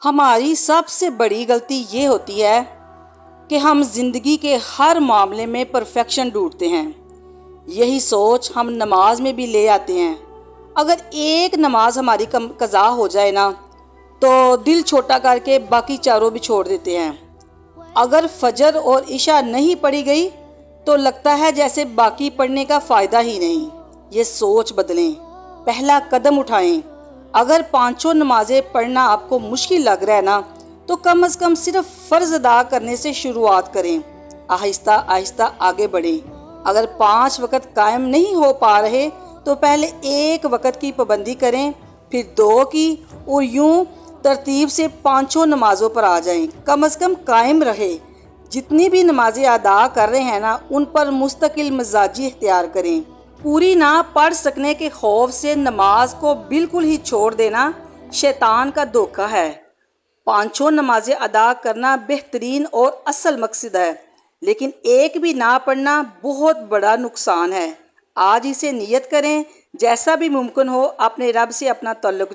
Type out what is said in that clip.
ہماری سب سے بڑی غلطی یہ ہوتی ہے کہ ہم زندگی کے ہر معاملے میں پرفیکشن ڈھونڈتے ہیں۔ یہی سوچ ہم نماز میں بھی لے آتے ہیں۔ اگر ایک نماز ہماری قضا ہو جائے نا تو دل چھوٹا کر کے باقی چاروں بھی چھوڑ دیتے ہیں۔ اگر فجر اور عشاء نہیں پڑھی گئی تو لگتا ہے جیسے باقی پڑھنے کا فائدہ ہی نہیں۔ یہ سوچ بدلیں، پہلا قدم اٹھائیں۔ اگر پانچوں نمازیں پڑھنا آپ کو مشکل لگ رہا ہے نا تو کم از کم صرف فرض ادا کرنے سے شروعات کریں، آہستہ آہستہ آگے بڑھیں۔ اگر 5 وقت قائم نہیں ہو پا رہے تو پہلے 1 وقت کی پابندی کریں، پھر 2 کی، اور یوں ترتیب سے 5 نمازوں پر آ جائیں۔ کم از کم قائم رہے۔ جتنی بھی نمازیں ادا کر رہے ہیں نا ان پر مستقل مزاجی اختیار کریں۔ پوری نہ پڑھ سکنے کے خوف سے نماز کو بالکل ہی چھوڑ دینا شیطان کا دھوکہ ہے۔ 5 نمازیں ادا کرنا بہترین اور اصل مقصد ہے، لیکن ایک بھی نہ پڑھنا بہت بڑا نقصان ہے۔ آج اسے نیت کریں، جیسا بھی ممکن ہو اپنے رب سے اپنا تعلق